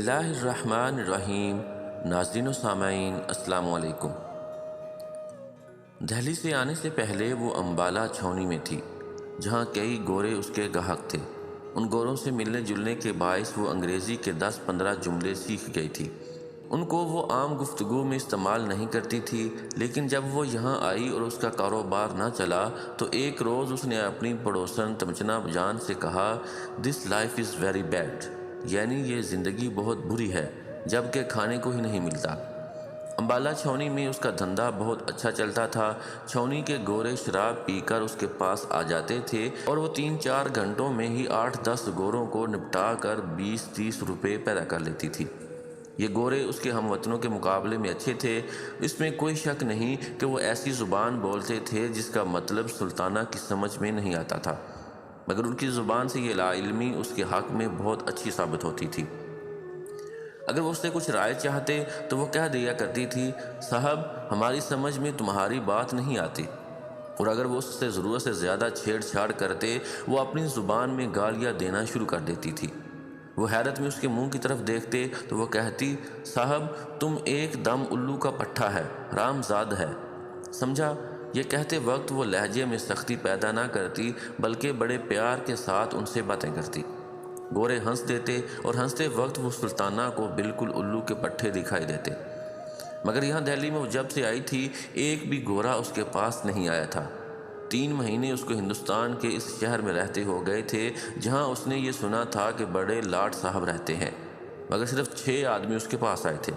اللہ الرحمن الرحیم۔ ناظرین و سامعین السلام علیکم۔ دہلی سے آنے سے پہلے وہ امبالہ چھاؤنی میں تھی، جہاں کئی گورے اس کے گاہک تھے۔ ان گوروں سے ملنے جلنے کے باعث وہ انگریزی کے 10-15 جملے سیکھ گئی تھی۔ ان کو وہ عام گفتگو میں استعمال نہیں کرتی تھی، لیکن جب وہ یہاں آئی اور اس کا کاروبار نہ چلا تو ایک روز اس نے اپنی پڑوسن تمچنا جان سے کہا، "this life is very bad", یعنی یہ زندگی بہت بری ہے، جبکہ کھانے کو ہی نہیں ملتا۔ امبالہ چھاؤنی میں اس کا دھندا بہت اچھا چلتا تھا۔ چھاؤنی کے گورے شراب پی کر اس کے پاس آ جاتے تھے اور وہ 3-4 گھنٹوں میں ہی 8-10 گوروں کو نپٹا کر 20-30 روپے پیدا کر لیتی تھی۔ یہ گورے اس کے ہم وطنوں کے مقابلے میں اچھے تھے، اس میں کوئی شک نہیں کہ وہ ایسی زبان بولتے تھے جس کا مطلب سلطانہ کی سمجھ میں نہیں آتا تھا، مگر ان کی زبان سے یہ لا علمی اس کے حق میں بہت اچھی ثابت ہوتی تھی۔ اگر وہ اس سے کچھ رائے چاہتے تو وہ کہہ دیا کرتی تھی، "صاحب، ہماری سمجھ میں تمہاری بات نہیں آتی"، اور اگر وہ اس سے ضرورت سے زیادہ چھیڑ چھاڑ کرتے وہ اپنی زبان میں گالیاں دینا شروع کر دیتی تھی۔ وہ حیرت میں اس کے منہ کی طرف دیکھتے تو وہ کہتی، "صاحب، تم ایک دم الو کا پٹھا ہے، حرام زاد ہے"۔ سمجھا؟ یہ کہتے وقت وہ لہجے میں سختی پیدا نہ کرتی، بلکہ بڑے پیار کے ساتھ ان سے باتیں کرتی۔ گورے ہنس دیتے اور ہنستے وقت وہ سلطانہ کو بالکل الو کے پٹھے دکھائی دیتے۔ مگر یہاں دہلی میں وہ جب سے آئی تھی ایک بھی گورا اس کے پاس نہیں آیا تھا۔ 3 مہینے اس کو ہندوستان کے اس شہر میں رہتے ہو گئے تھے، جہاں اس نے یہ سنا تھا کہ بڑے لاٹ صاحب رہتے ہیں، مگر صرف 6 آدمی اس کے پاس آئے تھے،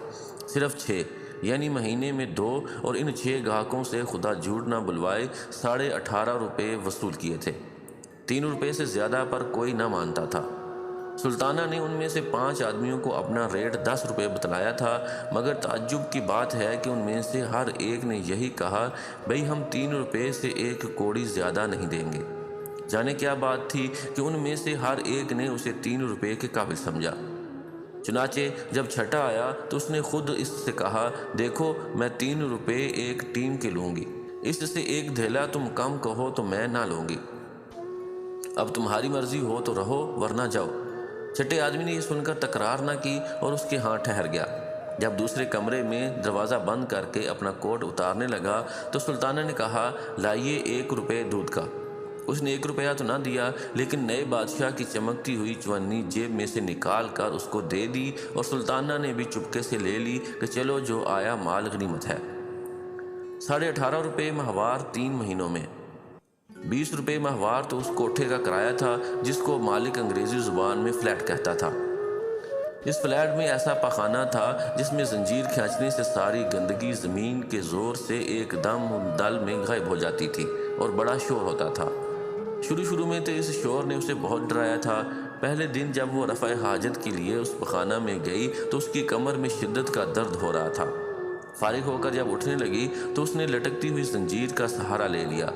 صرف 6، یعنی مہینے میں 2، اور ان 6 گاہکوں سے خدا جھوٹ نہ بلوائے 18.5 روپے وصول کیے تھے۔ 3 روپے سے زیادہ پر کوئی نہ مانتا تھا۔ سلطانہ نے ان میں سے 5 آدمیوں کو اپنا ریٹ 10 روپے بتلایا تھا، مگر تعجب کی بات ہے کہ ان میں سے ہر ایک نے یہی کہا، "بھئی ہم 3 روپے سے 1 کوڑی زیادہ نہیں دیں گے"۔ جانے کیا بات تھی کہ ان میں سے ہر ایک نے اسے 3 روپے کے قابل سمجھا۔ چنانچہ جب چھٹا آیا تو اس نے خود اس سے کہا، "دیکھو، میں 3 روپے ایک ٹیم کے لوں گی، اس سے 1 دھیلا تم کم کہو تو میں نہ لوں گی۔ اب تمہاری مرضی ہو تو رہو ورنہ جاؤ"۔ چھٹے آدمی نے یہ سن کر تکرار نہ کی اور اس کے ہاں ٹھہر گیا۔ جب دوسرے کمرے میں دروازہ بند کر کے اپنا کوٹ اتارنے لگا تو سلطانہ نے کہا، "لائیے 1 روپے دودھ کا"۔ اس نے 1 روپیہ تو نہ دیا، لیکن نئے بادشاہ کی چمکتی ہوئی چونی جیب میں سے نکال کر اس کو دے دی، اور سلطانہ نے بھی چپکے سے لے لی کہ چلو جو آیا مال غنیمت ہے۔ 18.5 روپے ماہوار 3 مہینوں میں۔ 20 روپے ماہوار تو اس کوٹھے کا کرایہ تھا جس کو مالک انگریزی زبان میں فلیٹ کہتا تھا۔ اس فلیٹ میں ایسا پاخانہ تھا جس میں زنجیر کھینچنے سے ساری گندگی زمین کے زور سے ایک دم دل میں غائب ہو جاتی تھی اور بڑا شور ہوتا تھا۔ شروع میں تو اس شور نے اسے بہت ڈرایا تھا۔ پہلے دن جب وہ رفع حاجت کے لیے اس پاخانہ میں گئی تو اس کی کمر میں شدت کا درد ہو رہا تھا۔ فارغ ہو کر جب اٹھنے لگی تو اس نے لٹکتی ہوئی زنجیر کا سہارا لے لیا۔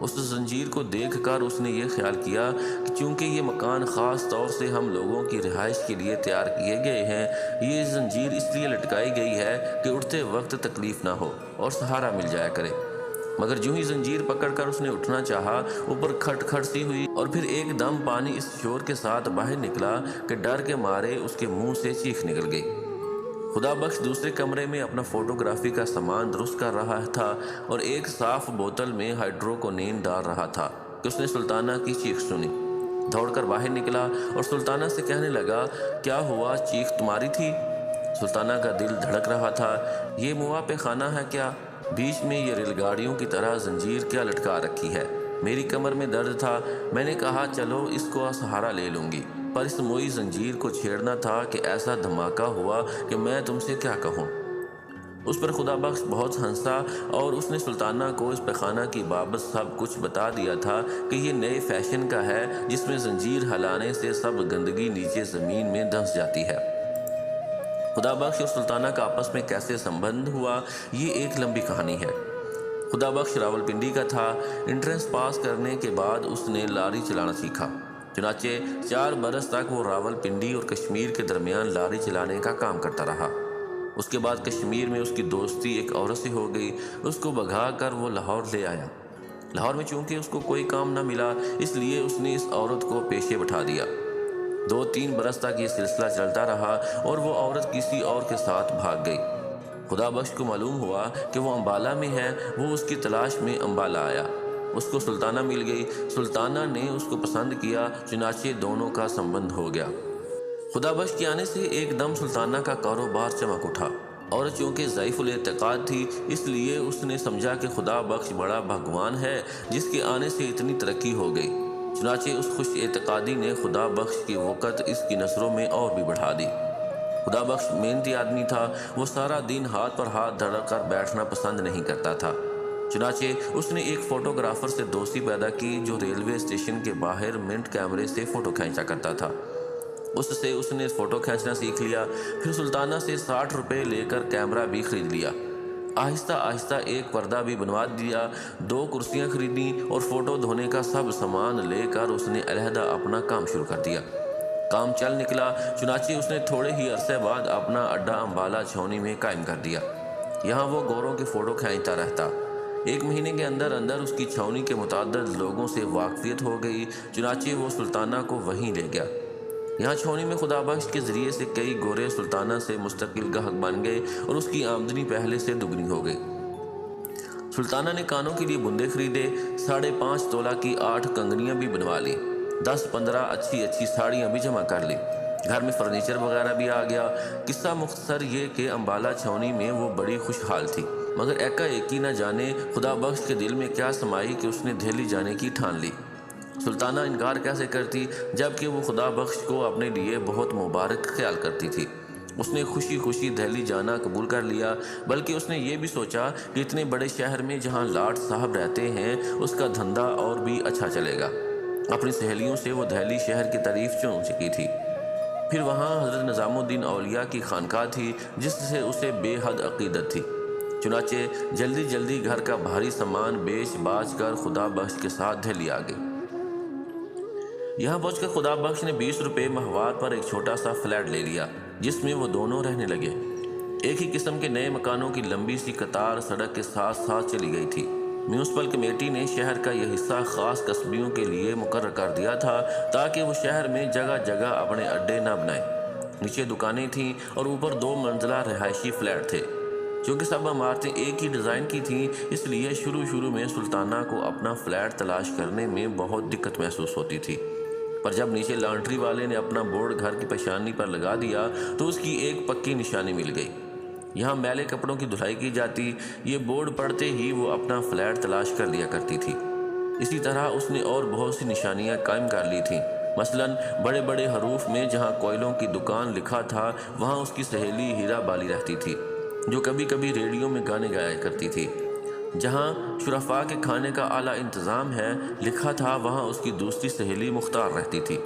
اس زنجیر کو دیکھ کر اس نے یہ خیال کیا کہ چونکہ یہ مکان خاص طور سے ہم لوگوں کی رہائش کے لیے تیار کیے گئے ہیں، یہ زنجیر اس لیے لٹکائی گئی ہے کہ اٹھتے وقت تکلیف نہ ہو اور سہارا مل جایا کرے۔ مگر جو ہی زنجیر پکڑ کر اس نے اٹھنا چاہا، اوپر کھٹ کھٹ سی ہوئی اور پھر ایک دم پانی اس شور کے ساتھ باہر نکلا کہ ڈر کے مارے اس کے منہ سے چیخ نکل گئی۔ خدا بخش دوسرے کمرے میں اپنا فوٹوگرافی کا سامان درست کر رہا تھا اور ایک صاف بوتل میں ہائیڈروکونین ڈال رہا تھا کہ اس نے سلطانہ کی چیخ سنی۔ دوڑ کر باہر نکلا اور سلطانہ سے کہنے لگا، "کیا ہوا، چیخ تمہاری تھی"؟ سلطانہ کا دل دھڑک رہا تھا۔ یہ مواپے خانہ ہے کیا؟ بیچ میں یہ ریل گاڑیوں کی طرح زنجیر کیا لٹکا رکھی ہے؟ میری کمر میں درد تھا، میں نے کہا چلو اس کو سہارا لے لوں گی، پر اس موئی زنجیر کو چھیڑنا تھا کہ ایسا دھماکہ ہوا کہ میں تم سے کیا کہوں۔ اس پر خدا بخش بہت ہنسا اور اس نے سلطانہ کو اس پیخانہ کی بابت سب کچھ بتا دیا تھا کہ یہ نئے فیشن کا ہے جس میں زنجیر ہلانے سے سب گندگی نیچے زمین میں دھنس جاتی ہے۔ خدا بخش اور سلطانہ کا آپس میں کیسے سمبندھ ہوا، یہ ایک لمبی کہانی ہے۔ خدا بخش راولپنڈی کا تھا۔ انٹرنس پاس کرنے کے بعد اس نے لاری چلانا سیکھا۔ چنانچہ 4 برس تک وہ راولپنڈی اور کشمیر کے درمیان لاری چلانے کا کام کرتا رہا۔ اس کے بعد کشمیر میں اس کی دوستی ایک عورت سے ہو گئی، اس کو بھگا کر وہ لاہور لے آیا۔ لاہور میں چونکہ اس کو کوئی کام نہ ملا، اس لیے اس نے اس عورت کو پیشے بٹھا دیا۔ 2-3 برس تک یہ سلسلہ چلتا رہا اور وہ عورت کسی اور کے ساتھ بھاگ گئی۔ خدا بخش کو معلوم ہوا کہ وہ امبالہ میں ہے۔ وہ اس کی تلاش میں امبالہ آیا۔ اس کو سلطانہ مل گئی۔ سلطانہ نے اس کو پسند کیا، چنانچہ دونوں کا سمبند ہو گیا۔ خدا بخش کے آنے سے ایک دم سلطانہ کا کاروبار چمک اٹھا، اور چونکہ ضعیف الاعتقاد تھی اس لیے اس نے سمجھا کہ خدا بخش بڑا بھگوان ہے جس کے آنے سے اتنی ترقی ہو گئی۔ چنانچہ اس خوش اعتقادی نے خدا بخش کی وقت اس کی نظروں میں اور بھی بڑھا دی۔ خدا بخش محنتی آدمی تھا۔ وہ سارا دن ہاتھ پر ہاتھ دھر کر بیٹھنا پسند نہیں کرتا تھا۔ چنانچہ اس نے ایک فوٹوگرافر سے دوستی پیدا کی جو ریلوے اسٹیشن کے باہر منٹ کیمرے سے فوٹو کھینچا کرتا تھا۔ اس نے فوٹو کھینچنا سیکھ لیا۔ پھر سلطانہ سے 60 روپے لے کر کیمرہ بھی خرید لیا۔ آہستہ آہستہ ایک پردہ بھی بنوا دیا، 2 کرسیاں خریدیں اور فوٹو دھونے کا سب سامان لے کر اس نے علیحدہ اپنا کام شروع کر دیا۔ کام چل نکلا، چنانچہ اس نے تھوڑے ہی عرصے بعد اپنا اڈا امبالہ چھاؤنی میں قائم کر دیا۔ یہاں وہ گوروں کے فوٹو کھینچتا رہتا۔ 1 مہینے کے اندر اندر اس کی چھاؤنی کے متعدد لوگوں سے واقفیت ہو گئی، چنانچہ وہ سلطانہ کو وہیں لے گیا۔ یہاں چھاؤنی میں خدا بخش کے ذریعے سے کئی گورے سلطانہ سے مستقل گاہک بن گئے اور اس کی آمدنی پہلے سے دگنی ہو گئی۔ سلطانہ نے کانوں کے لیے بندے خریدے، 5.5 تولہ کی 8 کنگنیاں بھی بنوا لی، 10-15 اچھی ساڑیاں بھی جمع کر لی۔ گھر میں فرنیچر وغیرہ بھی آ گیا۔ قصہ مختصر یہ کہ امبالہ چھاؤنی میں وہ بڑی خوشحال تھی، مگر ایکا ایکی نہ جانے خدا بخش کے دل میں کیا سمائی کہ اس نے دہلی جانے کی ٹھان لی۔ سلطانہ انکار کیسے کرتی جبکہ وہ خدا بخش کو اپنے لیے بہت مبارک خیال کرتی تھی۔ اس نے خوشی خوشی دہلی جانا قبول کر لیا، بلکہ اس نے یہ بھی سوچا کہ اتنے بڑے شہر میں جہاں لاٹ صاحب رہتے ہیں اس کا دھندا اور بھی اچھا چلے گا۔ اپنی سہیلیوں سے وہ دہلی شہر کی تعریف سن چکی تھی۔ پھر وہاں حضرت نظام الدین اولیاء کی خانقاہ تھی جس سے اسے بے حد عقیدت تھی۔ چنانچہ جلدی جلدی گھر کا بھاری سامان بیچ باچ کر خدا بخش کے ساتھ دہلی آ گئی۔ یہاں پہنچ کر خدا بخش نے 20 روپے ماہوار پر ایک چھوٹا سا فلیٹ لے لیا جس میں وہ دونوں رہنے لگے۔ ایک ہی قسم کے نئے مکانوں کی لمبی سی قطار سڑک کے ساتھ ساتھ چلی گئی تھی۔ میونسپل کمیٹی نے شہر کا یہ حصہ خاص قصبیوں کے لیے مقرر کر دیا تھا تاکہ وہ شہر میں جگہ جگہ اپنے اڈے نہ بنائیں۔ نیچے دکانیں تھیں اور اوپر 2 منزلہ رہائشی فلیٹ تھے۔ چونکہ سب عمارتیں ایک ہی ڈیزائن کی تھیں اس لیے شروع میں سلطانہ کو اپنا فلیٹ تلاش کرنے میں بہت دقت محسوس ہوتی تھی، پر جب نیچے لانڈری والے نے اپنا بورڈ گھر کی پیشانی پر لگا دیا تو اس کی ایک پکی نشانی مل گئی۔ یہاں میلے کپڑوں کی دھلائی کی جاتی۔ یہ بورڈ پڑھتے ہی وہ اپنا فلیٹ تلاش کر لیا کرتی تھی۔ اسی طرح اس نے اور بہت سی نشانیاں قائم کر لی تھیں۔ مثلاً بڑے بڑے حروف میں جہاں کوئلوں کی دکان لکھا تھا وہاں اس کی سہیلی ہیرا بالی رہتی تھی جو کبھی کبھی ریڈیو میں گانے گایا کرتی تھی۔ جہاں شرفاء کے کھانے کا اعلیٰ انتظام ہے لکھا تھا وہاں اس کی دوسری سہیلی مختار رہتی تھی۔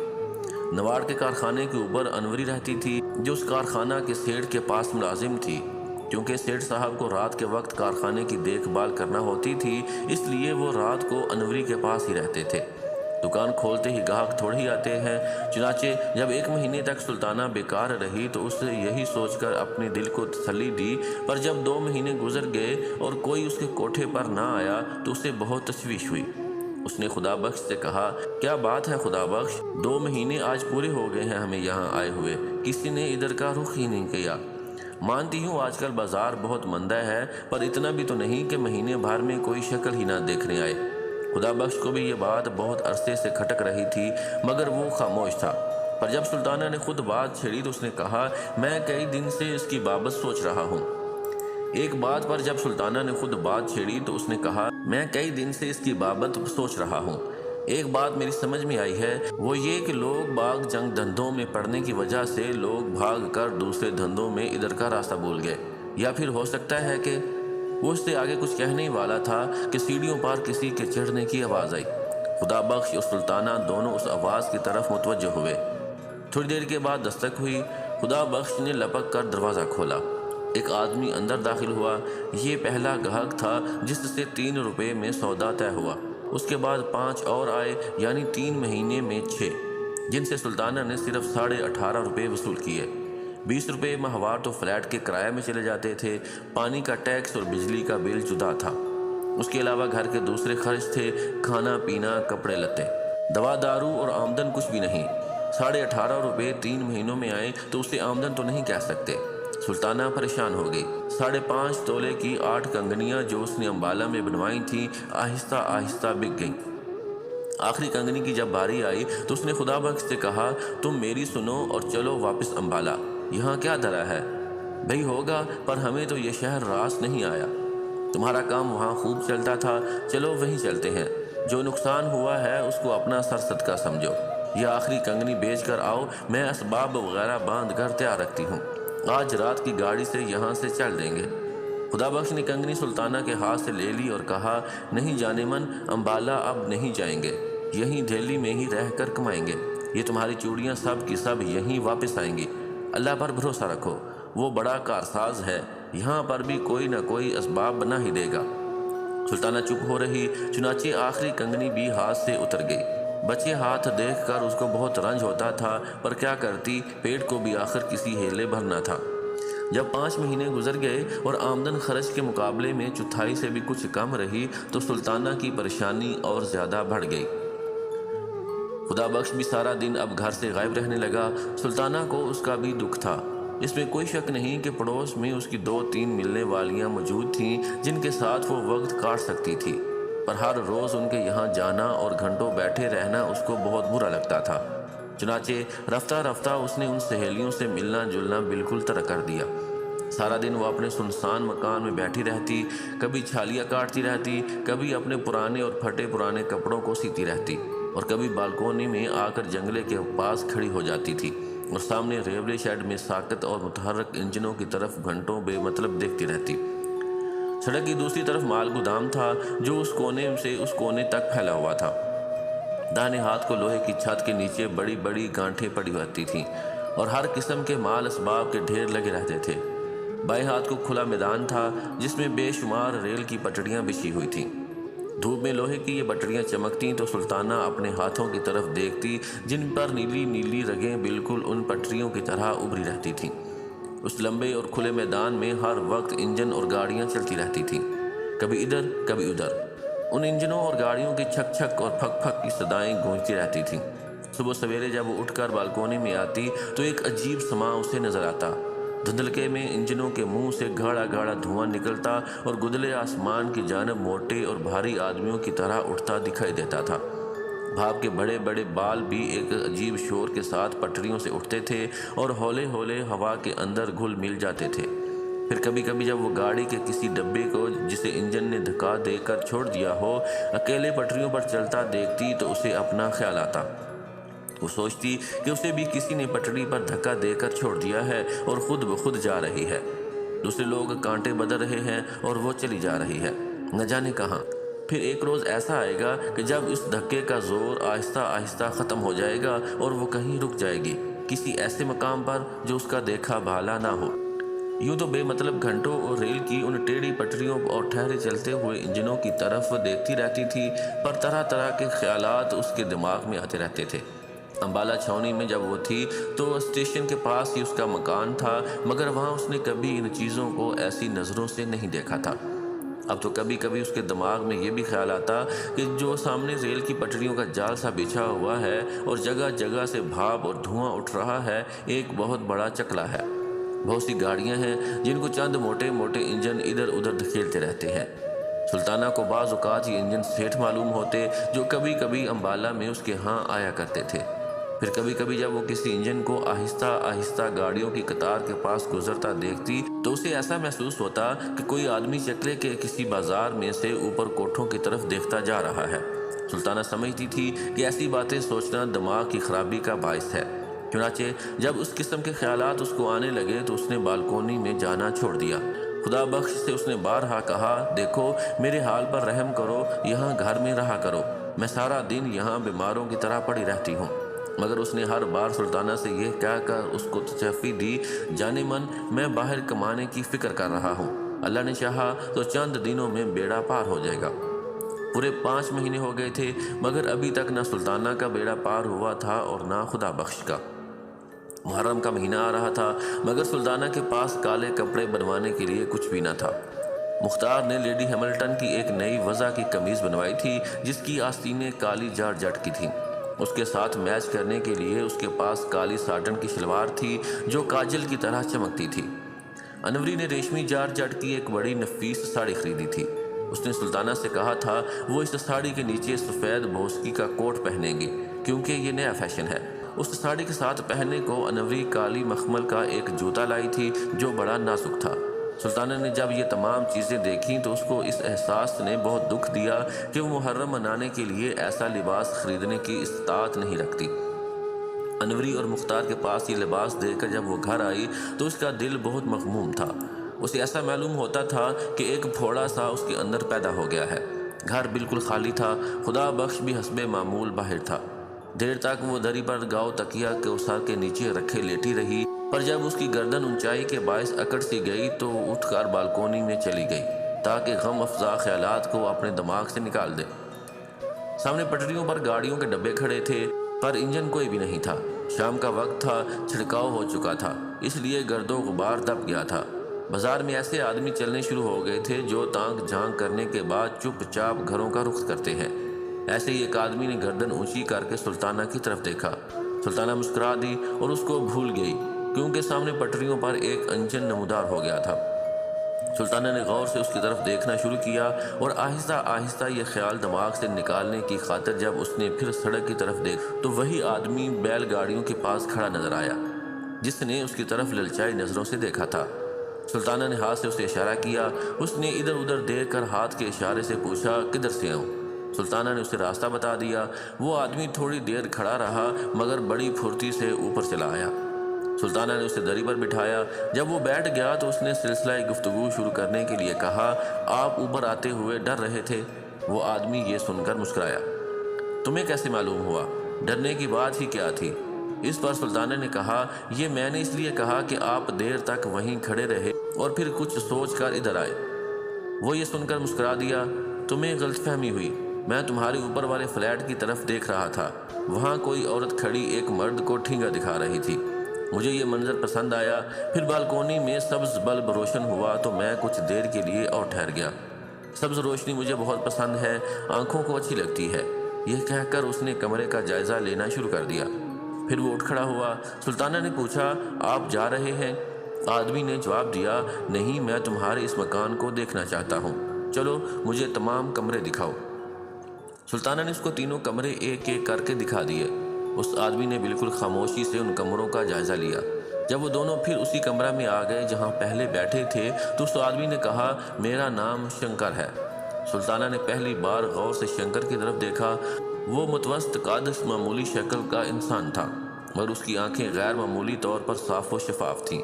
نواڑ کے کارخانے کے اوپر انوری رہتی تھی جو اس کارخانہ کے سیٹ کے پاس ملازم تھی۔ کیونکہ سیٹ صاحب کو رات کے وقت کارخانے کی دیکھ بھال کرنا ہوتی تھی اس لیے وہ رات کو انوری کے پاس ہی رہتے تھے۔ دکان کھولتے ہی گاہک تھوڑے ہی آتے ہیں۔ چنانچہ جب 1 مہینے تک سلطانہ بیکار رہی تو اس نے یہی سوچ کر اپنے دل کو تسلی دی، پر جب 2 مہینے گزر گئے اور کوئی اس کے کوٹھے پر نہ آیا تو اسے بہت تشویش ہوئی۔ اس نے خدا بخش سے کہا، کیا بات ہے خدا بخش، 2 مہینے آج پورے ہو گئے ہیں ہمیں یہاں آئے ہوئے، کسی نے ادھر کا رخ ہی نہیں کیا۔ مانتی ہوں آج کل بازار بہت مندہ ہے، پر اتنا بھی تو نہیں کہ مہینے بھر میں کوئی شکل ہی نہ دیکھنے آئے۔ خدا بخش کو بھی یہ بات بہت عرصے سے کھٹک رہی تھی مگر وہ خاموش تھا، پر جب سلطانہ نے خود بات چھیڑی تو اس نے کہا، میں کئی دن سے اس کی بابت سوچ رہا ہوں۔ ایک بات پر جب سلطانہ نے خود بات چھیڑی تو اس نے کہا، میں کئی دن سے اس کی بابت سوچ رہا ہوں۔ ایک بات میری سمجھ میں آئی ہے، وہ یہ کہ لوگ باغ جنگ دھندوں میں پڑنے کی وجہ سے لوگ بھاگ کر دوسرے دھندوں میں ادھر کا راستہ بھول گئے، یا پھر ہو سکتا ہے کہ وہ اس سے آگے کچھ کہنے والا تھا کہ سیڑھیوں پر کسی کے چڑھنے کی آواز آئی۔ خدا بخش اور سلطانہ دونوں اس آواز کی طرف متوجہ ہوئے۔ تھوڑی دیر کے بعد دستک ہوئی۔ خدا بخش نے لپک کر دروازہ کھولا۔ ایک آدمی اندر داخل ہوا۔ یہ پہلا گاہک تھا جس سے 3 روپے میں سودا طے ہوا۔ اس کے بعد 5 اور آئے، یعنی 3 مہینے میں 6، جن سے سلطانہ نے صرف 18.5 روپے وصول کیے۔ 20 روپے ماہوار تو فلیٹ کے کرائے میں چلے جاتے تھے، پانی کا ٹیکس اور بجلی کا بل جدا تھا۔ اس کے علاوہ گھر کے دوسرے خرچ تھے، کھانا پینا، کپڑے لتے، دوا دارو اور آمدن کچھ بھی نہیں۔ 18.5 روپے 3 مہینوں میں آئے تو اسے آمدن تو نہیں کہہ سکتے۔ سلطانہ پریشان ہو گئی۔ 5.5 تولے کی 8 کنگنیاں جو اس نے امبالہ میں بنوائی تھیں آہستہ آہستہ بک گئیں۔ آخری کنگنی کی جب باری آئی تو اس نے خدا بخش سے کہا، تم میری سنو اور چلو واپس امبالہ، یہاں کیا دھرا ہے؟ بھئی ہوگا، پر ہمیں تو یہ شہر راس نہیں آیا۔ تمہارا کام وہاں خوب چلتا تھا، چلو وہیں چلتے ہیں۔ جو نقصان ہوا ہے اس کو اپنا سر صدقہ سمجھو۔ یہ آخری کنگنی بیچ کر آؤ، میں اسباب وغیرہ باندھ کر تیار رکھتی ہوں۔ آج رات کی گاڑی سے یہاں سے چل دیں گے۔ خدا بخش نے کنگنی سلطانہ کے ہاتھ سے لے لی اور کہا، نہیں جانے من، امبالہ اب نہیں جائیں گے، یہیں دہلی میں ہی رہ کر کمائیں گے۔ یہ تمہاری چوڑیاں سب کی سب یہیں واپس آئیں گی۔ اللہ پر بھروسہ رکھو، وہ بڑا کارساز ہے، یہاں پر بھی کوئی نہ کوئی اسباب بنا ہی دے گا۔ سلطانہ چپ ہو رہی، چنانچہ آخری کنگنی بھی ہاتھ سے اتر گئی۔ بچے ہاتھ دیکھ کر اس کو بہت رنج ہوتا تھا، پر کیا کرتی، پیٹ کو بھی آخر کسی ہیلے بھرنا تھا۔ جب 5 مہینے گزر گئے اور آمدن خرچ کے مقابلے میں چوتھائی سے بھی کچھ کم رہی تو سلطانہ کی پریشانی اور زیادہ بڑھ گئی۔ خدا بخش بھی سارا دن اب گھر سے غائب رہنے لگا۔ سلطانہ کو اس کا بھی دکھ تھا۔ اس میں کوئی شک نہیں کہ پڑوس میں اس کی 2-3 ملنے والیاں موجود تھیں جن کے ساتھ وہ وقت کاٹ سکتی تھی، پر ہر روز ان کے یہاں جانا اور گھنٹوں بیٹھے رہنا اس کو بہت برا لگتا تھا۔ چنانچہ رفتہ رفتہ اس نے ان سہیلیوں سے ملنا جلنا بالکل ترک کر دیا۔ سارا دن وہ اپنے سنسان مکان میں بیٹھی رہتی، کبھی چھالیاں کاٹتی رہتی، کبھی اپنے پرانے اور پھٹے پرانے کپڑوں کو سیتی رہتی، اور کبھی بالکونی میں آ کر جنگلے کے پاس کھڑی ہو جاتی تھی اور سامنے ریلوے شیڈ میں ساکت اور متحرک انجنوں کی طرف گھنٹوں بے مطلب دیکھتی رہتی۔ سڑک کی دوسری طرف مال گودام تھا جو اس کونے سے اس کونے تک پھیلا ہوا تھا۔ داہنے ہاتھ کو لوہے کی چھت کے نیچے بڑی بڑی گانٹھیں پڑی ہوتی تھیں اور ہر قسم کے مال اسباب کے ڈھیر لگے رہتے تھے۔ بائیں ہاتھ کو کھلا میدان تھا جس میں بے شمار ریل کی پٹڑیاں بچھی ہوئی تھیں۔ دھوپ میں لوہے کی یہ پٹڑیاں چمکتیں تو سلطانہ اپنے ہاتھوں کی طرف دیکھتی جن پر نیلی نیلی رگیں بالکل ان پٹریوں کی طرح ابھری رہتی تھیں۔ اس لمبے اور کھلے میدان میں ہر وقت انجن اور گاڑیاں چلتی رہتی تھیں، کبھی ادھر کبھی ادھر۔ ان انجنوں اور گاڑیوں کی چھک چھک اور پھک پھک کی صدائیں گونجتی رہتی تھیں۔ صبح سویرے جب وہ اٹھ کر بالکونی میں آتی تو ایک عجیب سماں اسے نظر آتا۔ دھندلکے میں انجنوں کے منہ سے گاڑھا گاڑھا دھواں نکلتا اور گدلے آسمان کی جانب موٹے اور بھاری آدمیوں کی طرح اٹھتا دکھائی دیتا تھا۔ بھاپ کے بڑے بڑے بال بھی ایک عجیب شور کے ساتھ پٹریوں سے اٹھتے تھے اور ہولے ہولے ہوا کے اندر گھل مل جاتے تھے۔ پھر کبھی کبھی جب وہ گاڑی کے کسی ڈبے کو جسے انجن نے دھکا دے کر چھوڑ دیا ہو اکیلے پٹریوں پر چلتا دیکھتی تو اسے اپنا خیال آتا۔ وہ سوچتی کہ اسے بھی کسی نے پٹڑی پر دھکا دے کر چھوڑ دیا ہے اور خود بخود جا رہی ہے۔ دوسرے لوگ کانٹے بدل رہے ہیں اور وہ چلی جا رہی ہے، نہ جانے کہاں۔ پھر ایک روز ایسا آئے گا کہ جب اس دھکے کا زور آہستہ آہستہ ختم ہو جائے گا اور وہ کہیں رک جائے گی، کسی ایسے مقام پر جو اس کا دیکھا بھالا نہ ہو۔ یوں تو بے مطلب گھنٹوں اور ریل کی ان ٹیڑھی پٹریوں اور ٹھہرے چلتے ہوئے انجنوں کی طرف دیکھتی رہتی تھی، پر طرح طرح کے خیالات اس کے دماغ میں آتے رہتے تھے۔ امبالہ چھاؤنی میں جب وہ تھی تو اسٹیشن کے پاس ہی اس کا مکان تھا، مگر وہاں اس نے کبھی ان چیزوں کو ایسی نظروں سے نہیں دیکھا تھا۔ اب تو کبھی کبھی اس کے دماغ میں یہ بھی خیال آتا کہ جو سامنے ریل کی پٹریوں کا جال سا بچھا ہوا ہے اور جگہ جگہ سے بھاپ اور دھواں اٹھ رہا ہے، ایک بہت بڑا چکلا ہے۔ بہت سی گاڑیاں ہیں جن کو چند موٹے موٹے انجن ادھر ادھر دھکیلتے رہتے ہیں۔ سلطانہ کو بعض اوقات یہ انجن سیٹھ معلوم ہوتے جو کبھی کبھی امبالہ میں اس کے ہاں آیا کرتے تھے۔ پھر کبھی کبھی جب وہ کسی انجن کو آہستہ آہستہ گاڑیوں کی قطار کے پاس گزرتا دیکھتی تو اسے ایسا محسوس ہوتا کہ کوئی آدمی چکلے کے کسی بازار میں سے اوپر کوٹھوں کی طرف دیکھتا جا رہا ہے۔ سلطانہ سمجھتی تھی کہ ایسی باتیں سوچنا دماغ کی خرابی کا باعث ہے۔ چنانچہ جب اس قسم کے خیالات اس کو آنے لگے تو اس نے بالکونی میں جانا چھوڑ دیا۔ خدا بخش سے اس نے بارہا کہا، دیکھو میرے حال پر رحم کرو، یہاں گھر میں رہا کرو، میں سارا دن یہاں بیماروں کی طرح پڑی رہتی ہوں۔ مگر اس نے ہر بار سلطانہ سے یہ کہہ کر اس کو تشفی دی، جانے من میں باہر کمانے کی فکر کر رہا ہوں، اللہ نے چاہا تو چند دنوں میں بیڑا پار ہو جائے گا۔ پورے 5 مہینے ہو گئے تھے مگر ابھی تک نہ سلطانہ کا بیڑا پار ہوا تھا اور نہ خدا بخش کا۔ محرم کا مہینہ آ رہا تھا مگر سلطانہ کے پاس کالے کپڑے بنوانے کے لیے کچھ بھی نہ تھا۔ مختار نے لیڈی ہیملٹن کی ایک نئی وضع کی قمیض بنوائی تھی جس کی آستینیں کالی جارجٹ کی تھیں۔ اس کے ساتھ میچ کرنے کے لیے اس کے پاس کالی ساٹن کی شلوار تھی جو کاجل کی طرح چمکتی تھی۔ انوری نے ریشمی جارجٹ کی ایک بڑی نفیس ساڑی خریدی تھی۔ اس نے سلطانہ سے کہا تھا وہ اس ساڑی کے نیچے سفید بوسکی کا کوٹ پہنیں گی کیونکہ یہ نیا فیشن ہے۔ اس ساڑی کے ساتھ پہننے کو انوری کالی مخمل کا ایک جوتا لائی تھی جو بڑا نازک تھا۔ سلطانہ نے جب یہ تمام چیزیں دیکھیں تو اس کو اس احساس نے بہت دکھ دیا کہ وہ محرم منانے کے لیے ایسا لباس خریدنے کی استطاعت نہیں رکھتی۔ انوری اور مختار کے پاس یہ لباس دیکھ کر جب وہ گھر آئی تو اس کا دل بہت مغموم تھا۔ اسے ایسا معلوم ہوتا تھا کہ ایک پھوڑا سا اس کے اندر پیدا ہو گیا ہے۔ گھر بالکل خالی تھا، خدا بخش بھی حسب معمول باہر تھا۔ دیر تک وہ دری پر گاؤ تکیا کے سر کے نیچے رکھے لیٹی رہی، پر جب اس کی گردن اونچائی کے باعث اکڑ سی گئی تو وہ اٹھ کر بالکونی میں چلی گئی تاکہ غم افزا خیالات کو اپنے دماغ سے نکال دے۔ سامنے پٹریوں پر گاڑیوں کے ڈبے کھڑے تھے پر انجن کوئی بھی نہیں تھا۔ شام کا وقت تھا، چھڑکاؤ ہو چکا تھا، اس لیے گرد و غبار دب گیا تھا۔ بازار میں ایسے آدمی چلنے شروع ہو گئے تھے جو تانک جھانک کرنے کے بعد چپ چاپ گھروں کا رخ کرتے ہیں۔ ایسے ہی ایک آدمی نے گردن اونچی کر کے سلطانہ کی طرف دیکھا۔ سلطانہ مسکرا دی اور اس کو بھول گئی کیونکہ سامنے پٹریوں پر ایک انجن نمودار ہو گیا تھا۔ سلطانہ نے غور سے اس کی طرف دیکھنا شروع کیا اور آہستہ آہستہ یہ خیال دماغ سے نکالنے کی خاطر جب اس نے پھر سڑک کی طرف دیکھا تو وہی آدمی بیل گاڑیوں کے پاس کھڑا نظر آیا جس نے اس کی طرف للچائی نظروں سے دیکھا تھا۔ سلطانہ نے ہاتھ سے اسے اشارہ کیا۔ اس نے ادھر ادھر دیکھ کر ہاتھ کے اشارے سے پوچھا کدھر سے آؤں؟ سلطانہ نے اسے راستہ بتا دیا۔ وہ آدمی تھوڑی دیر کھڑا رہا مگر بڑی پھرتی سے اوپر چلا آیا۔ سلطانہ نے اسے دری پر بٹھایا۔ جب وہ بیٹھ گیا تو اس نے سلسلہ گفتگو شروع کرنے کے لیے کہا، آپ اوپر آتے ہوئے ڈر رہے تھے؟ وہ آدمی یہ سن کر مسکرایا۔ تمہیں کیسے معلوم ہوا؟ ڈرنے کی بات ہی کیا تھی؟ اس پر سلطانہ نے کہا، یہ میں نے اس لیے کہا کہ آپ دیر تک وہیں کھڑے رہے اور پھر کچھ سوچ کر ادھر آئے۔ وہ یہ سن کر مسکرا دیا، تمہیں غلط فہمی ہوئی، میں تمہارے اوپر والے فلیٹ کی طرف دیکھ رہا تھا۔ وہاں کوئی عورت کھڑی ایک مرد کو ٹھینگا دکھا رہی تھی۔ مجھے یہ منظر پسند آیا، پھر بالکونی میں سبز بلب روشن ہوا تو میں کچھ دیر کے لیے اور ٹھہر گیا۔ سبز روشنی مجھے بہت پسند ہے، آنکھوں کو اچھی لگتی ہے۔ یہ کہہ کر اس نے کمرے کا جائزہ لینا شروع کر دیا۔ پھر وہ اٹھ کھڑا ہوا۔ سلطانہ نے پوچھا، آپ جا رہے ہیں؟ آدمی نے جواب دیا، نہیں، میں تمہارے اس مکان کو دیکھنا چاہتا ہوں، چلو مجھے تمام کمرے دکھاؤ۔ سلطانہ نے اس کو تینوں کمرے ایک ایک کر کے دکھا دیے۔ اس آدمی نے بالکل خاموشی سے ان کمروں کا جائزہ لیا۔ جب وہ دونوں پھر اسی کمرہ میں آ گئے جہاں پہلے بیٹھے تھے تو اس آدمی نے کہا، میرا نام شنکر ہے۔ سلطانہ نے پہلی بار غور سے شنکر کی طرف دیکھا۔ وہ متوسط قد معمولی شکل کا انسان تھا مگر اس کی آنکھیں غیر معمولی طور پر صاف و شفاف تھیں۔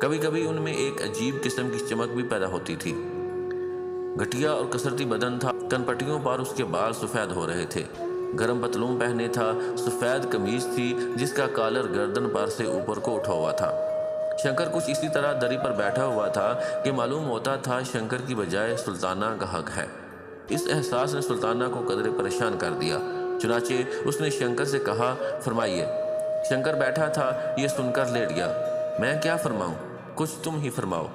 کبھی کبھی ان میں ایک عجیب قسم کی چمک بھی پیدا ہوتی تھی۔ گٹھیا اور کسرتی بدن تھا، کن پٹیوں پر اس کے بال سفید ہو رہے تھے۔ گرم پتلون پہنے تھا، سفید قمیض تھی جس کا کالر گردن پر سے اوپر کو اٹھا ہوا تھا۔ شنکر کچھ اسی طرح دری پر بیٹھا ہوا تھا کہ معلوم ہوتا تھا شنکر کی بجائے سلطانہ کا حق ہے۔ اس احساس نے سلطانہ کو قدرے پریشان کر دیا، چنانچہ اس نے شنکر سے کہا، فرمائیے۔ شنکر بیٹھا تھا، یہ سن کر لیٹ گیا۔ میں کیا فرماؤں؟ کچھ تم ہی فرماؤ،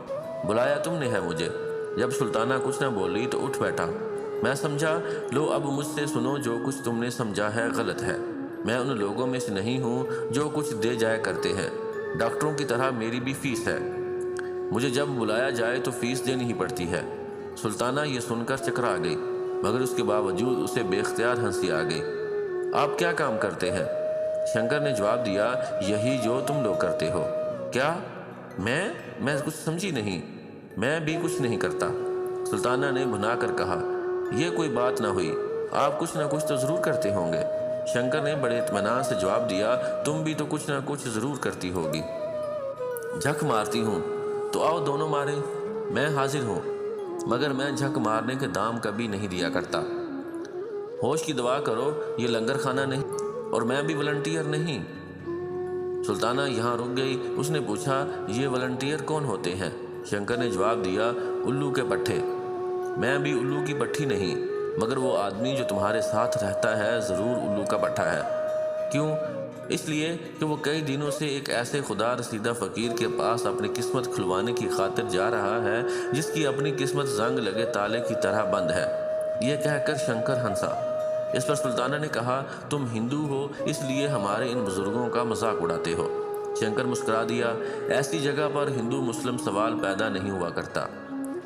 بلایا تم نے ہے مجھے۔ جب سلطانہ کچھ نہ بولی تو اٹھ بیٹھا۔ میں سمجھا، لو اب مجھ سے سنو، جو کچھ تم نے سمجھا ہے غلط ہے۔ میں ان لوگوں میں سے نہیں ہوں جو کچھ دے جایا کرتے ہیں۔ ڈاکٹروں کی طرح میری بھی فیس ہے، مجھے جب بلایا جائے تو فیس دینی ہی پڑتی ہے۔ سلطانہ یہ سن کر چکرا گئی مگر اس کے باوجود اسے بے اختیار ہنسی آ گئی۔ آپ کیا کام کرتے ہیں؟ شنکر نے جواب دیا، یہی جو تم لوگ کرتے ہو۔ کیا؟ میں کچھ سمجھی نہیں۔ میں بھی کچھ نہیں کرتا، سلطانہ نے بھنا کر کہا۔ یہ کوئی بات نہ ہوئی، آپ کچھ نہ کچھ تو ضرور کرتے ہوں گے۔ شنکر نے بڑے اطمینان سے جواب دیا، تم بھی تو کچھ نہ کچھ ضرور کرتی ہوگی۔ جھک مارتی ہوں، تو آؤ دونوں ماریں، میں حاضر ہوں، مگر میں جھک مارنے کے دام کبھی نہیں دیا کرتا۔ ہوش کی دعا کرو، یہ لنگر خانہ نہیں اور میں بھی والنٹیئر نہیں۔ سلطانہ یہاں رک گئی۔ اس نے پوچھا، یہ والنٹیئر کون ہوتے ہیں؟ شنکر نے جواب دیا، الو کے پٹھے۔ میں بھی الو کی پٹھی نہیں، مگر وہ آدمی جو تمہارے ساتھ رہتا ہے ضرور الو کا پٹھا ہے۔ کیوں؟ اس لیے کہ وہ کئی دنوں سے ایک ایسے خدا رسیدہ فقیر کے پاس اپنی قسمت کھلوانے کی خاطر جا رہا ہے جس کی اپنی قسمت زنگ لگے تالے کی طرح بند ہے۔ یہ کہہ کر شنکر ہنسا۔ اس پر سلطانہ نے کہا تم ہندو ہو اس لیے ہمارے ان بزرگوں کا مذاق اڑاتے ہو۔ شنکر مسکرا دیا، ایسی جگہ پر ہندو مسلم سوال پیدا نہیں ہوا کرتا۔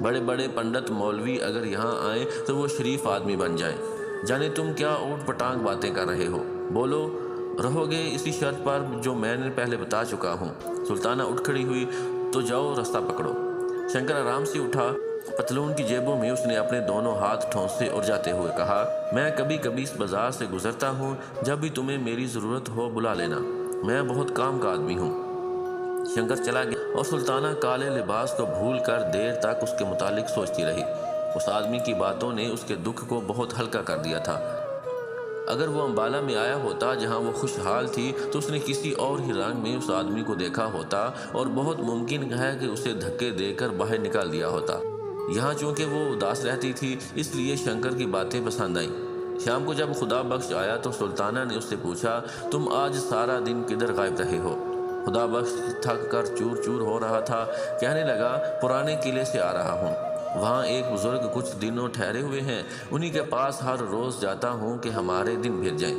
بڑے بڑے پنڈت مولوی اگر یہاں آئیں تو وہ شریف آدمی بن جائیں، جانے تم کیا اوٹ پٹانگ باتیں کر رہے ہو، بولو رہو گے اسی شرط پر جو میں نے پہلے بتا چکا ہوں۔ سلطانہ اٹھ کھڑی ہوئی، تو جاؤ رستہ پکڑو۔ شنکر آرام سے اٹھا، پتلون کی جیبوں میں اس نے اپنے دونوں ہاتھ ٹھونسے اور جاتے ہوئے کہا، میں کبھی کبھی اس بازار سے گزرتا ہوں، جب بھی تمہیں میری ضرورت ہو بلا لینا، میں بہت کام کا آدمی ہوں۔ شنکر چلا گیا اور سلطانہ کالے لباس کو بھول کر دیر تک اس کے متعلق سوچتی رہی۔ اس آدمی کی باتوں نے اس کے دکھ کو بہت ہلکا کر دیا تھا۔ اگر وہ امبالہ میں آیا ہوتا جہاں وہ خوشحال تھی تو اس نے کسی اور ہی رنگ میں اس آدمی کو دیکھا ہوتا اور بہت ممکن ہے کہ اسے دھکے دے کر باہر نکال دیا ہوتا۔ یہاں چونکہ وہ اداس رہتی تھی اس لیے شنکر کی باتیں پسند آئیں۔ شام کو جب خدا بخش آیا تو سلطانہ نے اس سے پوچھا، تم آج سارا دن کدھر غائب رہے ہو؟ خدا بخش تھک کر چور چور ہو رہا تھا، کہنے لگا پرانے قلعے سے آ رہا ہوں، وہاں ایک بزرگ کچھ دنوں ٹھہرے ہوئے ہیں، انہی کے پاس ہر روز جاتا ہوں کہ ہمارے دن بھر جائیں۔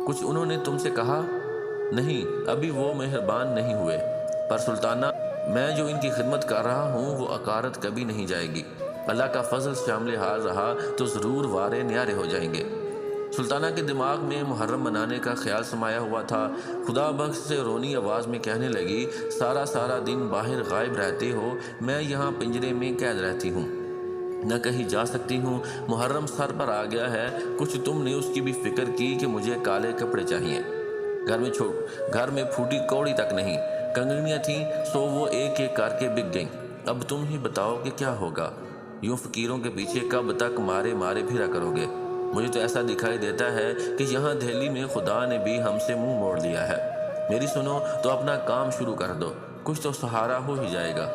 کچھ انہوں نے تم سے کہا؟ نہیں، ابھی وہ مہربان نہیں ہوئے، پر سلطانہ میں جو ان کی خدمت کر رہا ہوں وہ عقارت کبھی نہیں جائے گی، اللہ کا فضل شامل حال رہا تو ضرور وارے نیارے ہو جائیں گے۔ سلطانہ کے دماغ میں محرم منانے کا خیال سمایا ہوا تھا۔ خدا بخش سے رونی آواز میں کہنے لگی، سارا دن باہر غائب رہتے ہو، میں یہاں پنجرے میں قید رہتی ہوں، نہ کہیں جا سکتی ہوں، محرم سر پر آ گیا ہے، کچھ تم نے اس کی بھی فکر کی کہ مجھے کالے کپڑے چاہیے؟ گھر میں پھوٹی کوڑی تک نہیں، کنگنیاں تھیں سو وہ ایک ایک کر کے بک گئیں، اب تم ہی بتاؤ کہ کیا ہوگا؟ یوں فقیروں کے پیچھے کب تک مارے پھرا کرو گے؟ مجھے تو ایسا دکھائی دیتا ہے کہ یہاں دہلی میں خدا نے بھی ہم سے منہ موڑ لیا ہے، میری سنو تو اپنا کام شروع کر دو، کچھ تو سہارا ہو ہی جائے گا۔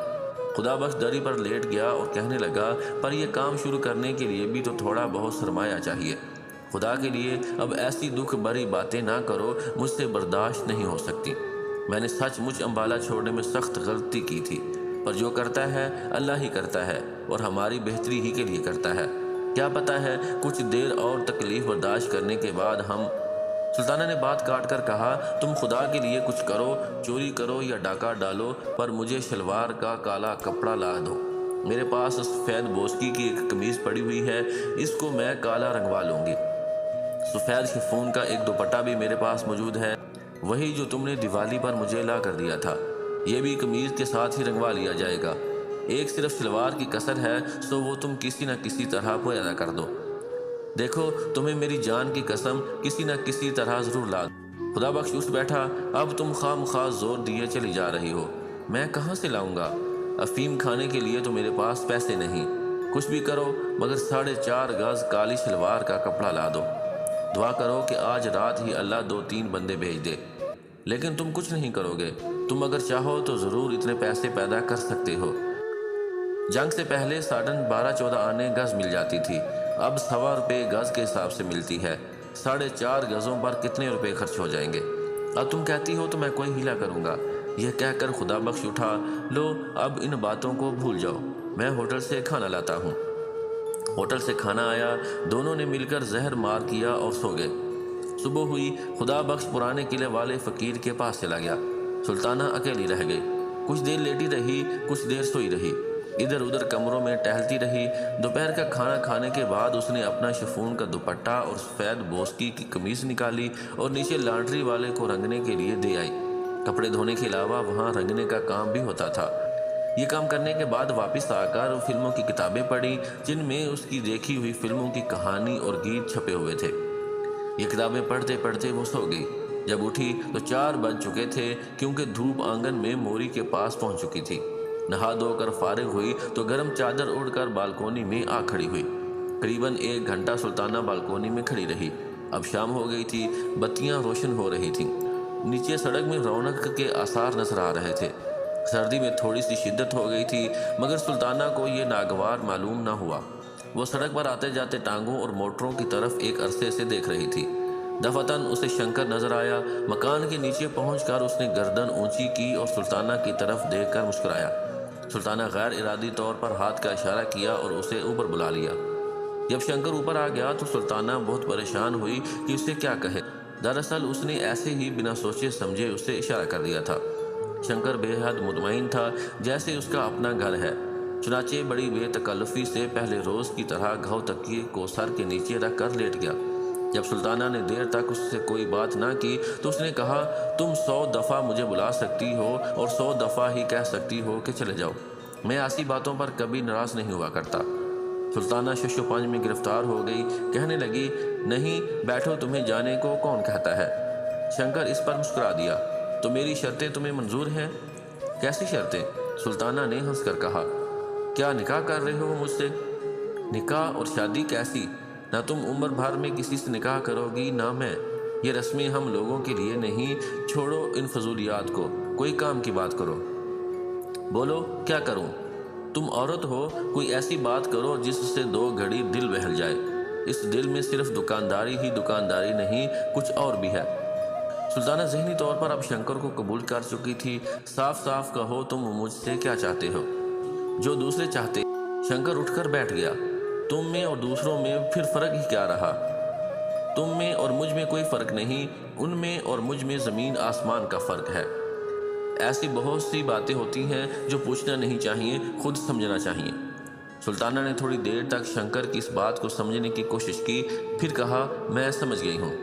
خدا بخش دری پر لیٹ گیا اور کہنے لگا، پر یہ کام شروع کرنے کے لیے بھی تو تھوڑا بہت سرمایہ چاہیے، خدا کے لیے اب ایسی دکھ بھری باتیں نہ کرو، مجھ سے برداشت نہیں ہو سکتی، میں نے سچ مچ امبالہ چھوڑنے میں سخت غلطی کی تھی، پر جو کرتا ہے اللہ ہی کرتا ہے اور ہماری بہتری ہی کے لیے کرتا ہے، کیا پتا ہے کچھ دیر اور تکلیف برداشت کرنے کے بعد ہم۔ سلطانہ نے بات کاٹ کر کہا، تم خدا کے لیے کچھ کرو، چوری کرو یا ڈاکہ ڈالو، پر مجھے شلوار کا کالا کپڑا لا دو، میرے پاس سفید بوسکی کی ایک قمیض پڑی ہوئی ہے، اس کو میں کالا رنگوا لوں گی، سفید شفون کا ایک دوپٹہ بھی میرے پاس موجود ہے، وہی جو تم نے دیوالی پر مجھے لا کر دیا تھا، یہ بھی قمیض کے ساتھ ہی رنگوا لیا جائے گا، ایک صرف شلوار کی کسر ہے سو وہ تم کسی نہ کسی طرح پیدا کر دو، دیکھو تمہیں میری جان کی قسم کسی نہ کسی طرح ضرور لا دو۔ خدا بخش اٹھ بیٹھا، اب تم خواہ مخواہ زور دیے چلی جا رہی ہو، میں کہاں سے لاؤں گا؟ افیم کھانے کے لیے تو میرے پاس پیسے نہیں، کچھ بھی کرو مگر 4.5 گز کالی شلوار کا کپڑا لا دو، دعا کرو کہ آج رات ہی اللہ 2-3 بندے بھیج دے، لیکن تم کچھ نہیں کرو گے، تم اگر چاہو تو ضرور اتنے پیسے پیدا کر سکتے ہو، جنگ سے پہلے ساڑھن 12-14 آنے گز مل جاتی تھی، اب 1.25 روپے گز کے حساب سے ملتی ہے، 4.5 گزوں پر کتنے روپے خرچ ہو جائیں گے؟ اب تم کہتی ہو تو میں کوئی ہیلا کروں گا۔ یہ کہہ کر خدا بخش اٹھا، لو اب ان باتوں کو بھول جاؤ، میں ہوٹل سے کھانا لاتا ہوں۔ ہوٹل سے کھانا آیا، دونوں نے مل کر زہر مار کیا اور سو گئے۔ صبح ہوئی، خدا بخش پرانے قلعے والے فقیر کے پاس چلا گیا، سلطانہ اکیلی رہ گئی، کچھ دیر لیٹی رہی، کچھ دیر سوئی رہی، ادھر ادھر کمروں میں ٹہلتی رہی، دوپہر کا کھانا کھانے کے بعد اس نے اپنا شفون کا دوپٹہ اور سفید بوسکی کی قمیض نکالی اور نیچے لانڈری والے کو رنگنے کے لیے دے آئی، کپڑے دھونے کے علاوہ وہاں رنگنے کا کام بھی ہوتا تھا۔ یہ کام کرنے کے بعد واپس آ کر فلموں کی کتابیں پڑھی جن میں اس کی دیکھی ہوئی فلموں کی کہانی اور گیت چھپے ہوئے تھے، یہ کتابیں پڑھتے پڑھتے وہ سو گئی، جب اٹھی تو 4 بج چکے تھے کیونکہ دھوپ آنگن میں موری کے پاس پہنچ چکی تھی، نہا دھو کر فارغ ہوئی تو گرم چادر اڑ کر بالکونی میں آ کھڑی ہوئی، قریباً 1 گھنٹہ سلطانہ بالکونی میں کھڑی رہی، اب شام ہو گئی تھی، بتیاں روشن ہو رہی تھیں، نیچے سڑک میں رونق کے آثار نظر آ رہے تھے، سردی میں تھوڑی سی شدت ہو گئی تھی مگر سلطانہ کو یہ ناگوار معلوم نہ ہوا، وہ سڑک پر آتے جاتے ٹانگوں اور موٹروں کی طرف ایک عرصے سے دیکھ رہی تھی، دفعتاً اسے شنکر نظر آیا، مکان کے نیچے پہنچ کر اس نے گردن اونچی کی اور سلطانہ کی طرف دیکھ کر مسکرایا، سلطانہ غیر ارادی طور پر ہاتھ کا اشارہ کیا اور اسے اوپر بلا لیا۔ جب شنکر اوپر آ گیا تو سلطانہ بہت پریشان ہوئی کہ اسے کیا کہے۔ دراصل اس نے ایسے ہی بنا سوچے سمجھے اسے اشارہ کر دیا تھا۔ شنکر بے حد مطمئن تھا جیسے اس کا اپنا گھر ہے، چنانچہ بڑی بے تکلفی سے پہلے روز کی طرح گھو تکیے کو سر کے نیچے رکھ کر لیٹ گیا۔ جب سلطانہ نے دیر تک اس سے کوئی بات نہ کی تو اس نے کہا، تم 100 دفعہ مجھے بلا سکتی ہو اور 100 دفعہ ہی کہہ سکتی ہو کہ چلے جاؤ، میں ایسی باتوں پر کبھی ناراض نہیں ہوا کرتا۔ سلطانہ شش و پنج میں گرفتار ہو گئی، کہنے لگی، نہیں بیٹھو، تمہیں جانے کو کون کہتا ہے؟ شنکر اس پر مسکرا دیا، تو میری شرطیں تمہیں منظور ہیں؟ کیسی شرطیں؟ سلطانہ نے ہنس کر کہا، کیا نکاح کر رہے ہو مجھ سے؟ نکاح اور شادی کیسی؟ نہ تم عمر بھر میں کسی سے نکاح کرو گی نہ میں، یہ رسمیں ہم لوگوں کے لیے نہیں، چھوڑو ان فضولیات کو، کوئی کام کی بات کرو۔ بولو کیا کروں؟ تم عورت ہو، کوئی ایسی بات کرو جس سے 2 گھڑی دل بہل جائے۔ اس دل میں صرف دکانداری ہی دکانداری نہیں، کچھ اور بھی ہے۔ سلطانہ ذہنی طور پر اب شنکر کو قبول کر چکی تھی۔ صاف صاف کہو تم مجھ سے کیا چاہتے ہو؟ جو دوسرے چاہتے۔ شنکر اٹھ کر بیٹھ گیا۔ تم میں اور دوسروں میں پھر فرق ہی کیا رہا؟ تم میں اور مجھ میں کوئی فرق نہیں، ان میں اور مجھ میں زمین آسمان کا فرق ہے۔ ایسی بہت سی باتیں ہوتی ہیں جو پوچھنا نہیں چاہیے، خود سمجھنا چاہیے۔ سلطانہ نے تھوڑی دیر تک شنکر کی اس بات کو سمجھنے کی کوشش کی، پھر کہا، میں سمجھ گئی ہوں۔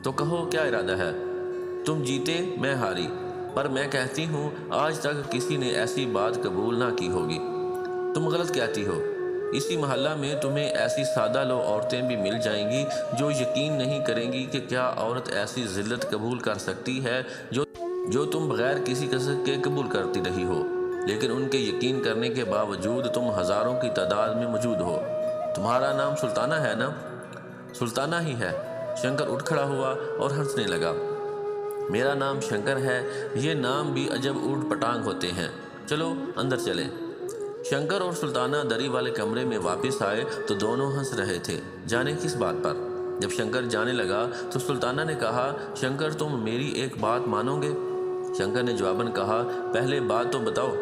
تو کہو کیا ارادہ ہے؟ تم جیتے میں ہاری، پر میں کہتی ہوں آج تک کسی نے ایسی بات قبول نہ کی ہوگی۔ تم غلط کہتی ہو۔ اسی محلہ میں تمہیں ایسی سادہ لو عورتیں بھی مل جائیں گی جو یقین نہیں کریں گی کہ کیا عورت ایسی ذلت قبول کر سکتی ہے جو تم بغیر کسی کسر کے قبول کرتی رہی ہو، لیکن ان کے یقین کرنے کے باوجود تم ہزاروں کی تعداد میں موجود ہو۔ تمہارا نام سلطانہ ہے نا؟ سلطانہ ہی ہے۔ شنکر اٹھ کھڑا ہوا اور ہنسنے لگا۔ میرا نام شنکر ہے، یہ نام بھی عجب اوٹ پٹانگ ہوتے ہیں، چلو اندر چلیں۔ شنکر اور سلطانہ دری والے کمرے میں واپس آئے تو دونوں ہنس رہے تھے، جانے کس بات پر۔ جب شنکر جانے لگا تو سلطانہ نے کہا، شنکر تم میری ایک بات مانو گے؟ شنکر نے جواباً کہا، پہلے بات تو بتاؤ۔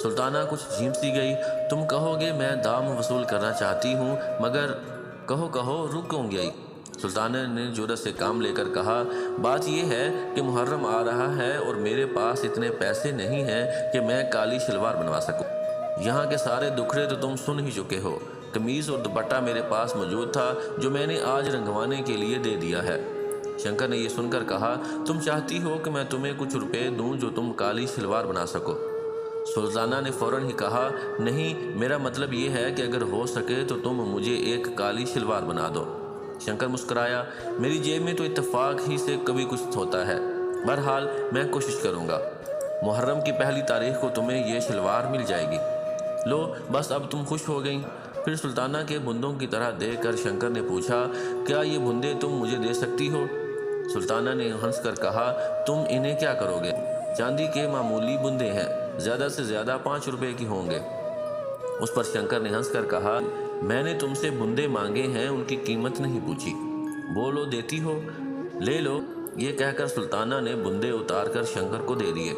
سلطانہ کچھ جھیپ سی گئی، تم کہو گے میں دام وصول کرنا چاہتی ہوں، مگر کہو رک کیوں گئی؟ سلطانہ نے جرأت سے کام لے کر کہا، بات یہ ہے کہ محرم آ رہا ہے اور میرے پاس اتنے پیسے نہیں ہیں کہ میں کالی شلوار بنوا سکوں۔ یہاں کے سارے دکھڑے تو تم سن ہی چکے ہو۔ قمیض اور دوپٹہ میرے پاس موجود تھا جو میں نے آج رنگوانے کے لیے دے دیا ہے۔ شنکر نے یہ سن کر کہا، تم چاہتی ہو کہ میں تمہیں کچھ روپے دوں جو تم کالی شلوار بنا سکو؟ سلطانہ نے فوراً ہی کہا، نہیں، میرا مطلب یہ ہے کہ اگر ہو سکے تو تم مجھے ایک کالی شلوار بنا دو۔ شنکر مسکرایا، میری جیب میں تو اتفاق ہی سے کبھی کچھ ہوتا ہے، بہرحال میں کوشش کروں گا۔ محرم کی پہلی تاریخ کو تمہیں یہ شلوار مل جائے گی۔ لو بس اب تم خوش ہو گئیں؟ پھر سلطانہ کے بندوں کی طرح دیکھ کر شنکر نے پوچھا، کیا یہ بندے تم مجھے دے سکتی ہو؟ سلطانہ نے ہنس کر کہا، تم انہیں کیا کرو گے؟ چاندی کے معمولی بندے ہیں، زیادہ سے زیادہ 5 روپے کی ہوں گے۔ اس پر شنکر نے ہنس کر کہا، میں نے تم سے بندے مانگے ہیں، ان کی قیمت نہیں پوچھی، بولو دیتی ہو؟ لے لو۔ یہ کہہ کر سلطانہ نے بندے اتار کر شنکر کو دے دیے۔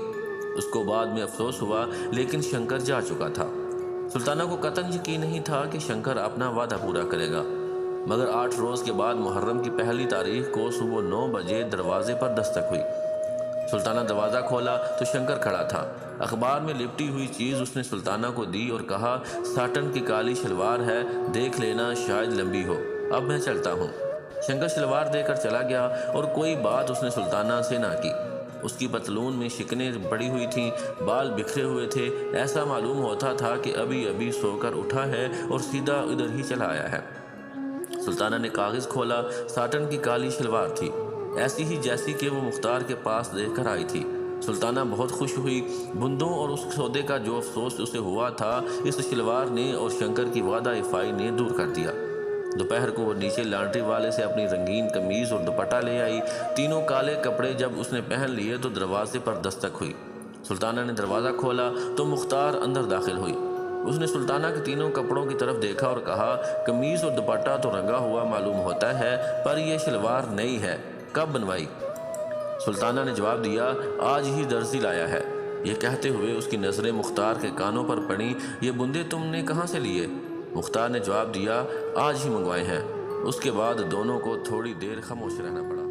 اس کو بعد میں افسوس ہوا، لیکن شنکر جا چکا تھا۔ سلطانہ کو قطعاً یقین نہیں تھا کہ شنکر اپنا وعدہ پورا کرے گا، مگر 8 روز کے بعد محرم کی پہلی تاریخ کو صبح 9 بجے دروازے پر دستک ہوئی۔ سلطانہ دروازہ کھولا تو شنکر کھڑا تھا۔ اخبار میں لپٹی ہوئی چیز اس نے سلطانہ کو دی اور کہا، ساٹن کی کالی شلوار ہے، دیکھ لینا، شاید لمبی ہو، اب میں چلتا ہوں۔ شنکر شلوار دے کر چلا گیا اور کوئی بات اس نے سلطانہ سے نہ کی۔ اس کی پتلون میں شکنیں پڑی ہوئی تھیں، بال بکھرے ہوئے تھے، ایسا معلوم ہوتا تھا کہ ابھی ابھی سو کر اٹھا ہے اور سیدھا ادھر ہی چلا آیا ہے۔ سلطانہ نے کاغذ کھولا، ساٹن کی کالی شلوار تھی، ایسی ہی جیسی کہ وہ مختار کے پاس دیکھ کر آئی تھی۔ سلطانہ بہت خوش ہوئی۔ بندوں اور اس سودے کا جو افسوس اسے ہوا تھا، اس شلوار نے اور شنکر کی وعدہ افائی نے دور کر دیا۔ دوپہر کو وہ نیچے لانڈری والے سے اپنی رنگین قمیض اور دوپٹہ لے آئی۔ تینوں کالے کپڑے جب اس نے پہن لیے تو دروازے پر دستک ہوئی۔ سلطانہ نے دروازہ کھولا تو مختار اندر داخل ہوئی۔ اس نے سلطانہ کے تینوں کپڑوں کی طرف دیکھا اور کہا، قمیض اور دوپٹہ تو رنگا ہوا معلوم ہوتا ہے، پر یہ شلوار نئی ہے، کب بنوائی؟ سلطانہ نے جواب دیا، آج ہی درزی لایا ہے۔ یہ کہتے ہوئے اس کی نظریں مختار کے کانوں پر پڑیں، یہ بندے تم نے کہاں سے لیے؟ مختار نے جواب دیا آج ہی منگوائے ہیں۔ اس کے بعد دونوں کو تھوڑی دیر خاموش رہنا پڑا۔